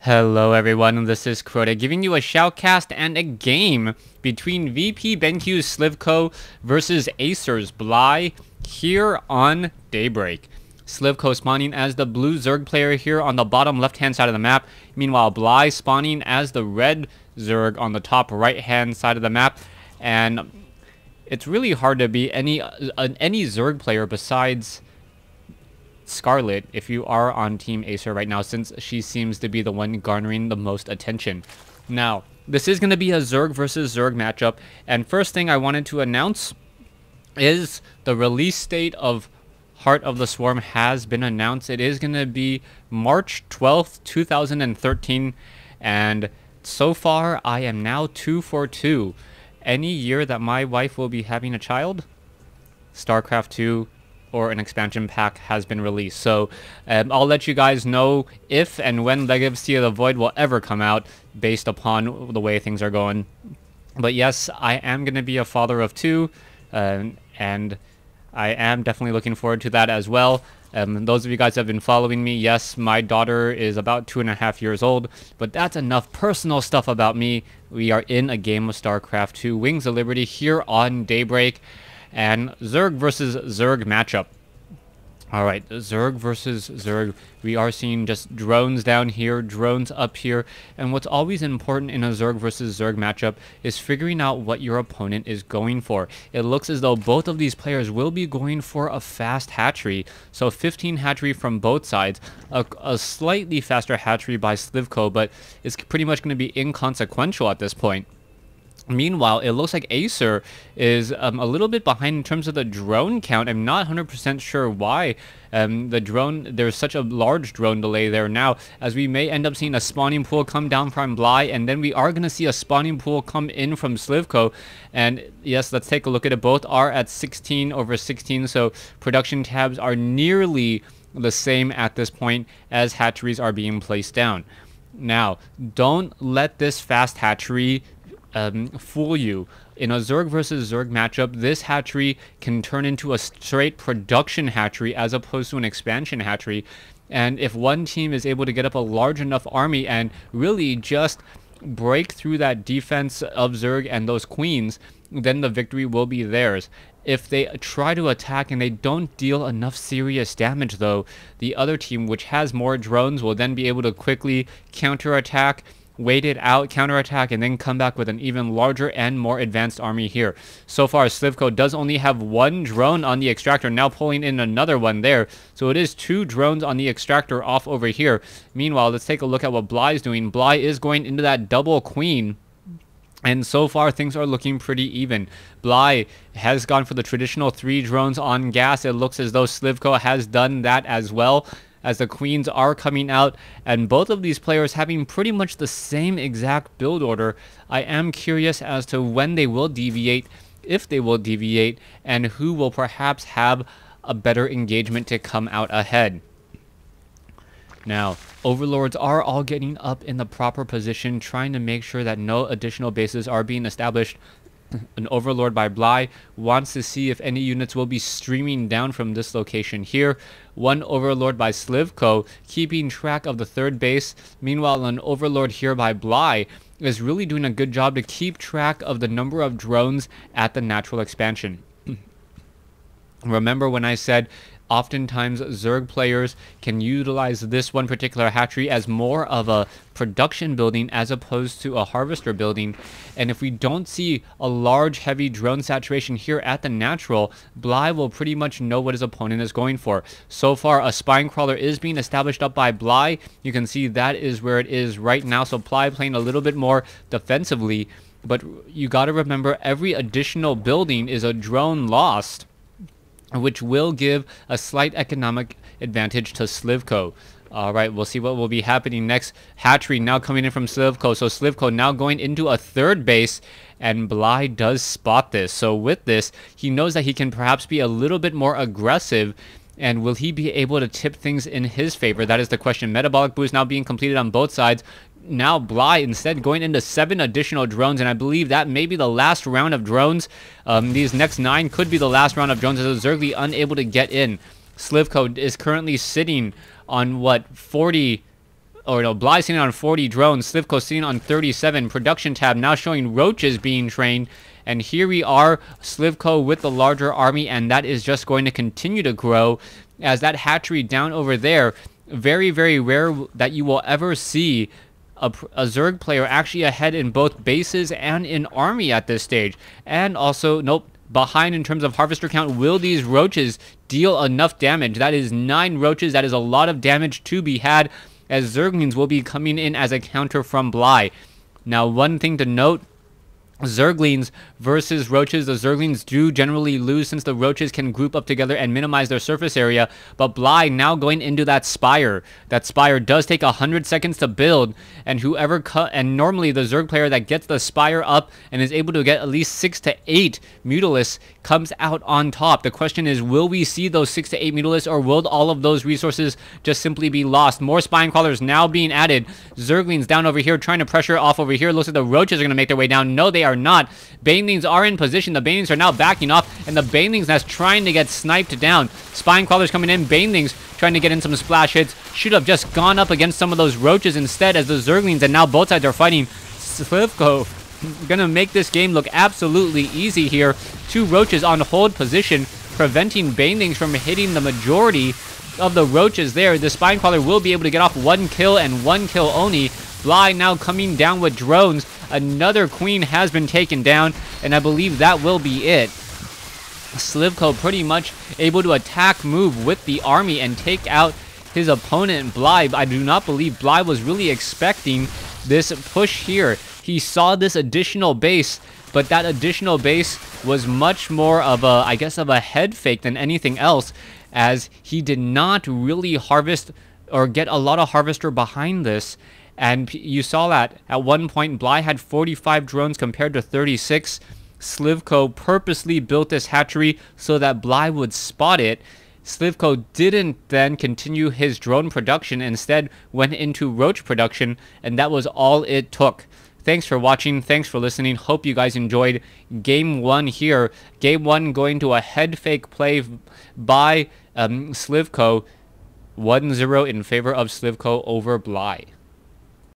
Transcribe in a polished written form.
Hello everyone, this is Crota giving you a shoutcast and a game between VP BenQ's Slivko versus Acer's Bly here on Daybreak. Slivko spawning as the blue Zerg player here on the bottom left hand side of the map, meanwhile Bly spawning as the red Zerg on the top right hand side of the map. And it's really hard to be any Zerg player besides Scarlet if you are on Team Acer right now, since she seems to be the one garnering the most attention. Now, this is going to be a Zerg versus Zerg matchup, and first thing I wanted to announce is the release date of Heart of the Swarm has been announced. It is going to be March 12th, 2013, and so far I am now 2 for 2. Any year that my wife will be having a child, StarCraft 2 or an expansion pack has been released. So I'll let you guys know if and when Legacy of the Void will ever come out based upon the way things are going. But yes, I am going to be a father of 2, and I am definitely looking forward to that as well. Those of you guys who have been following me, yes, my daughter is about 2.5 years old, but that's enough personal stuff about me. We are in a game of StarCraft 2 Wings of Liberty here on Daybreak. And Zerg versus Zerg matchup. Alright, Zerg versus Zerg. We are seeing just drones down here, drones up here. And what's always important in a Zerg versus Zerg matchup is figuring out what your opponent is going for. It looks as though both of these players will be going for a fast hatchery. So 15 hatchery from both sides. A slightly faster hatchery by Slivko, but it's pretty much going to be inconsequential at this point. Meanwhile, it looks like Acer is a little bit behind in terms of the drone count. I'm not 100% sure why there's such a large drone delay there now, as we may end up seeing a spawning pool come down from Bly, and then we are going to see a spawning pool come in from Slivko. And yes, let's take a look at it. Both are at 16/16, so production tabs are nearly the same at this point as hatcheries are being placed down. Now, don't let this fast hatchery fool you. In a Zerg versus Zerg matchup, this hatchery can turn into a straight production hatchery as opposed to an expansion hatchery. And if one team is able to get up a large enough army and really just break through that defense of Zerg and those queens, then the victory will be theirs. If they try to attack and they don't deal enough serious damage though, the other team, which has more drones, will then be able to quickly counterattack, wait it out, counterattack, and then come back with an even larger and more advanced army here. So far, Slivko does only have 1 drone on the extractor, now pulling in another one there. So it is 2 drones on the extractor off over here. Meanwhile, let's take a look at what Bly's doing. Bly is going into that double queen, and so far things are looking pretty even. Bly has gone for the traditional 3 drones on gas. It looks as though Slivko has done that as well, as the queens are coming out, and both of these players having pretty much the same exact build order. I am curious as to when they will deviate, if they will deviate, and who will perhaps have a better engagement to come out ahead. Now, overlords are all getting up in the proper position, trying to make sure that no additional bases are being established. An overlord by Bly wants to see if any units will be streaming down from this location here. One overlord by Slivko keeping track of the 3rd base. Meanwhile, an overlord here by Bly is really doing a good job to keep track of the number of drones at the natural expansion. Remember when I said oftentimes Zerg players can utilize this one particular hatchery as more of a production building as opposed to a harvester building. And if we don't see a large heavy drone saturation here at the natural, Bly will pretty much know what his opponent is going for. So far, a spine crawler is being established up by Bly. You can see that is where it is right now. So Bly playing a little bit more defensively, but you got to remember every additional building is a drone lost, which will give a slight economic advantage to Slivko. Alright, we'll see what will be happening next. Hatchery now coming in from Slivko. So Slivko now going into a 3rd base, and Bly does spot this. So with this, he knows that he can perhaps be a little bit more aggressive. And will he be able to tip things in his favor? That is the question. Metabolic boost now being completed on both sides. Now Bly instead going into 7 additional drones, and I believe that may be the last round of drones. These next 9 could be the last round of drones, as Zergly unable to get in. Slivko is currently sitting on what, 40 Bly sitting on 40 drones, Slivko sitting on 37. Production tab now showing roaches being trained. And here we are, Slivko with the larger army, and that is just going to continue to grow as that hatchery down over there. Very, very rare that you will ever see a Zerg player actually ahead in both bases and in army at this stage. And also, nope, behind in terms of harvester count. Will these roaches deal enough damage? That is 9 roaches. That is a lot of damage to be had, as Zerglings will be coming in as a counter from Bly. Now, one thing to note, Zerglings versus roaches. The Zerglings do generally lose since the roaches can group up together and minimize their surface area. But Bly now going into that spire. That spire does take 100 seconds to build, and and normally the Zerg player that gets the spire up and is able to get at least 6 to 8 Mutalisks comes out on top. The question is, will we see those 6 to 8 Mutalisks, or will all of those resources just simply be lost? More spine crawlers now being added. Zerglings down over here trying to pressure off over here. Looks like the roaches are going to make their way down. No, they are not. Banelings are in position. The Banelings are now backing off, and the Banelings that's trying to get sniped down. Spine crawlers coming in. Banelings trying to get in some splash hits. Should have just gone up against some of those roaches instead, as the Zerglings, and now both sides are fighting. Slivko gonna make this game look absolutely easy here. 2 roaches on hold position, preventing Banelings from hitting the majority of the roaches there. The spine crawler will be able to get off 1 kill and 1 kill only. Bly now coming down with drones. Another queen has been taken down, and I believe that will be it. Slivko pretty much able to attack, move with the army, and take out his opponent, Bly. I do not believe Bly was really expecting this push here. He saw this additional base, but that additional base was much more of a, I guess, of a head fake than anything else, as he did not really harvest or get a lot of harvester behind this. And you saw that at one point Bly had 45 drones compared to 36. Slivko purposely built this hatchery so that Bly would spot it. Slivko didn't then continue his drone production, instead went into roach production, and that was all it took. Thanks for watching, thanks for listening, hope you guys enjoyed Game 1 here. Game 1 going to a head fake play by Slivko, 1-0 in favor of Slivko over Bly.